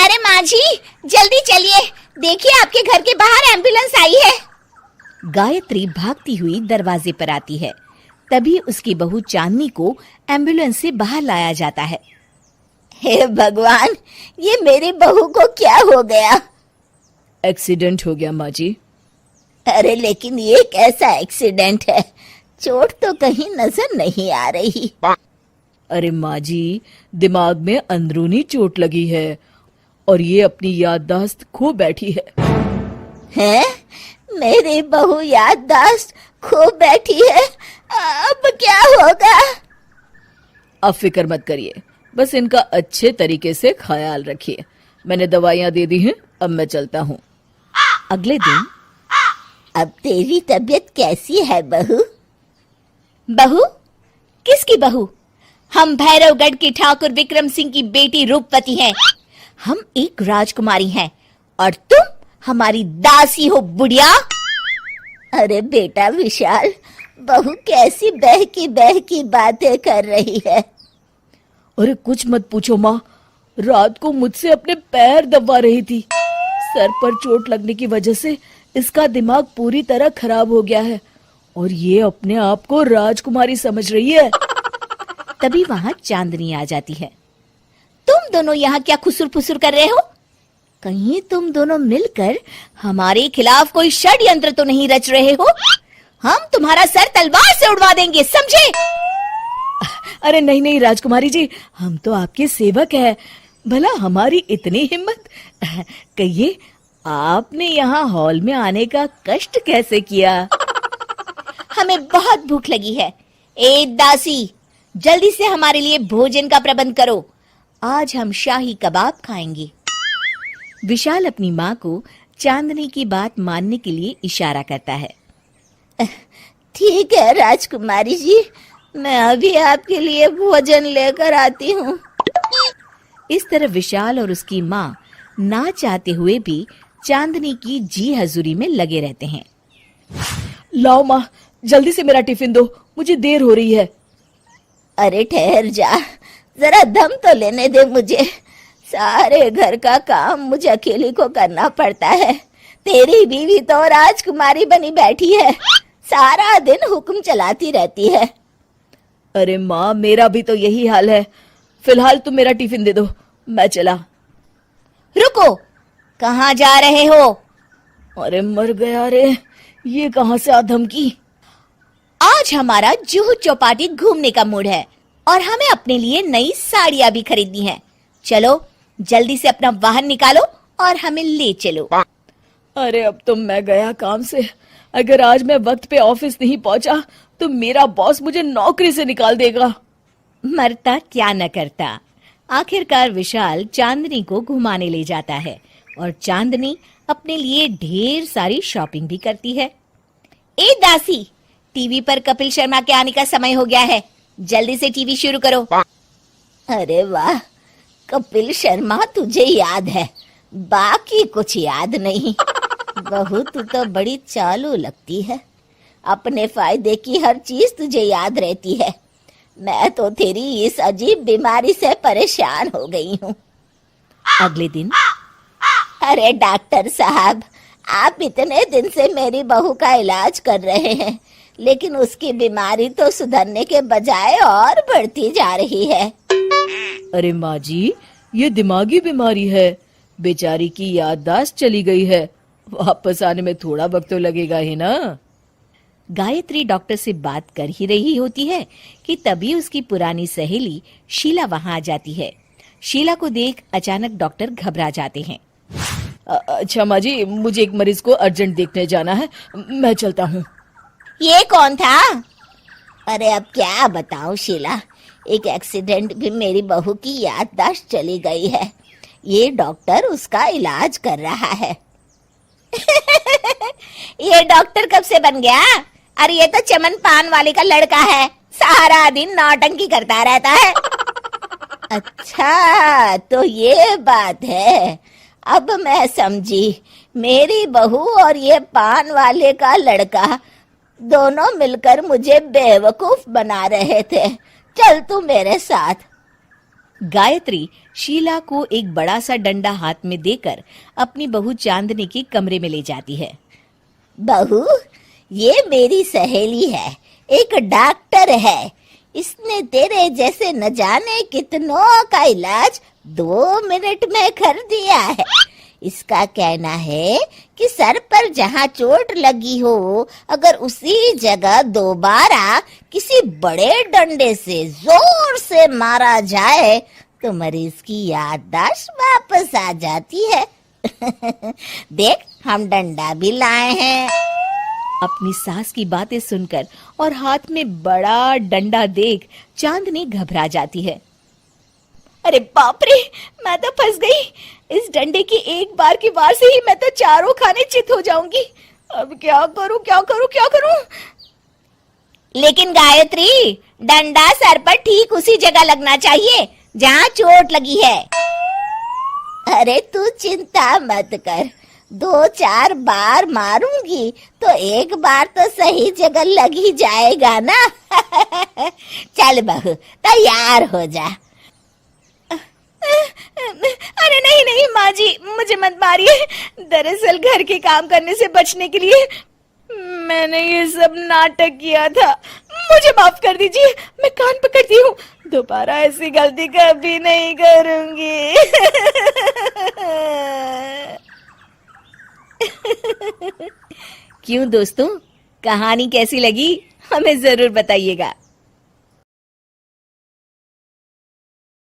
अरे माँ जी, जल्दी चलिए, देखिए आपके घर के बाहर एम्बुलेंस आई है। गायत्री भागती हुई दरवाजे पर आती है। तभी उसकी बहू चांदनी को एम्बुलेंस से बाहर लाया जाता है। हे भगवान, ये मेरी बहू को क्या हो गया? एक्सीडेंट हो गया माँ जी। अरे लेकिन ये कैसा एक्सीडेंट है? चोट तो कहीं नजर नहीं आ रही। अरे माँ जी, दिमाग में अंदरूनी चोट लगी है और ये अपनी याददाश्त खो बैठी है। हैं? मेरी बहू याददाश्त खो बैठी है, अब क्या होगा? आप फिक्र मत करिए, बस इनका अच्छे तरीके से ख्याल रखिए। मैंने दवाइयाँ दे दी हैं, अब मैं चलता हूँ। अगले दिन अब तेरी तबीयत कैसी है बहू? बहू? किसकी बहू? हम भैरवगढ़ के ठाकुर विक्रम सिंह की बेटी रूपवती हैं। हम एक राजकुमारी हैं और तुम हमारी दासी हो बुढ़िया। अरे बेटा विशाल, बहू कैसी बहकी बातें कर रही है। अरे कुछ मत पूछो माँ, रात को मुझसे अपने पैर दबा रही थी। सर पर चोट लगने की वजह से इसका दिमाग पूरी तरह खराब हो गया है और ये अपने आप को राजकुमारी समझ रही है। तभी वहां चांदनी आ जाती है। तुम दोनों यहाँ क्या खुसुर फुसुर कर रहे हो? कहीं तुम दोनों मिलकर हमारे खिलाफ कोई षड्यंत्र तो नहीं रच रहे हो? हम तुम्हारा सर तलवार से उड़वा देंगे, समझे? अरे नहीं नहीं राजकुमारी जी, हम तो आपके सेवक हैं। भला हमारी इतनी हिम्मत। कहिए, आपने यहाँ हॉल में आने का कष्ट कैसे किया? हमें बहुत भूख लगी है। ए दासी, जल्दी से हमारे लिए भोजन का प्रबंध करो। आज हम शाही कबाब खाएंगे। विशाल अपनी माँ को चांदनी की बात मानने के लिए इशारा करता है। ठीक है राजकुमारी जी, मैं अभी आपके लिए भोजन लेकर आती हूँ। इस तरह विशाल और उसकी माँ ना चाहते हुए भी चांदनी की जी हजूरी में लगे रहते हैं। लाओ माँ, जल्दी से मेरा टिफिन दो, मुझे देर हो रही है। अरे ठहर जा, जरा दम तो लेने दे मुझे। सारे घर का काम मुझे अकेली को करना पड़ता है। तेरी बीवी तो राजकुमारी बनी बैठी है, सारा दिन हुक्म चलाती रहती है। अरे माँ, मेरा भी तो यही हाल है। फिलहाल तुम मेरा टिफिन दे दो, मैं चला। रुको, कहाँ जा रहे हो? अरे मर गया रे, ये कहाँ से आ धमकी? आज हमारा जुहू चौपाटी घूमने का मूड है और हमें अपने लिए नई साड़ियाँ भी खरीदनी है। चलो जल्दी से अपना वाहन निकालो और हमें ले चलो। अरे अब तो मैं गया काम से। अगर आज मैं वक्त पे ऑफिस नहीं पहुंचा तो मेरा बॉस मुझे नौकरी से निकाल देगा। मरता क्या न करता। आखिरकार विशाल चांदनी को घुमाने ले जाता है और चांदनी अपने लिए ढेर सारी शॉपिंग भी करती है। ए दासी, टीवी पर कपिल शर्मा के आने का समय हो गया है, जल्दी से टीवी शुरू करो। अरे वाह, कपिल शर्मा तुझे याद है, बाकी कुछ याद नहीं। बहू तू तो बड़ी चालू लगती है, अपने फायदे की हर चीज तुझे याद रहती है। मैं तो तेरी इस अजीब बीमारी से परेशान हो गई हूँ। अगले दिन, अरे डॉक्टर साहब, आप इतने दिन से मेरी बहू का इलाज कर रहे हैं, लेकिन उसकी बीमारी तो सुधरने के बजाय और बढ़ती जा रही है। अरे माँ जी, ये दिमागी बीमारी है। बेचारी की याददाश्त चली गई है, वापस आने में थोड़ा वक्त तो लगेगा ही ना। गायत्री डॉक्टर से बात कर ही रही होती है कि तभी उसकी पुरानी सहेली शीला वहां आ जाती है। शीला को देख अचानक डॉक्टर घबरा जाते हैं। अच्छा माँ जी, मुझे एक मरीज को अर्जेंट देखने जाना है, मैं चलता हूँ। ये कौन था? अरे अब क्या बताऊं शीला, एक एक्सीडेंट भी मेरी बहू की याददाश्त चली गई है। ये डॉक्टर उसका इलाज कर रहा है। ये डॉक्टर कब से बन गया? अरे ये तो चमन पान वाले का लड़का है, सारा दिन नौटंकी करता रहता है। अच्छा तो ये बात है, अब मैं समझी। मेरी बहू और ये पान वाले का लड़का दोनों मिलकर मुझे बेवकूफ बना रहे थे। चल तू मेरे साथ। गायत्री शीला को एक बड़ा सा डंडा हाथ में देकर अपनी बहू चांदनी के कमरे में ले जाती है। बहू, ये मेरी सहेली है, एक डॉक्टर है। इसने तेरे जैसे न जाने कितनों का इलाज 2 मिनट में कर दिया है। इसका कहना है कि सर पर जहाँ चोट लगी हो, अगर उसी जगह दोबारा किसी बड़े डंडे से जोर से मारा जाए तो मरीज की याददाश्त वापस आ जाती है। देख, हम डंडा भी लाए हैं। अपनी सास की बातें सुनकर और हाथ में बड़ा डंडा देख चांदनी घबरा जाती है। अरे बाप रे, मैं तो फंस गई। इस डंडे की एक बार की वार से ही मैं तो चारों खाने चित हो जाऊंगी। अब क्या करूं, क्या करूं, क्या करूं? लेकिन गायत्री, डंडा सर पर ठीक उसी जगह लगना चाहिए जहाँ चोट लगी है। अरे तू चिंता मत कर, 2-4 बार मारूंगी तो एक बार तो सही जगह लग ही जाएगा ना। चल बहू, तैयार हो जा। अरे नहीं नहीं माँ जी, मुझे मत मारिए। दरअसल घर के काम करने से बचने के लिए मैंने ये सब नाटक किया था। मुझे माफ कर दीजिए, मैं कान पकड़ती हूँ। दोबारा ऐसी गलती कभी नहीं करूंगी। क्यों दोस्तों, कहानी कैसी लगी हमें जरूर बताइएगा।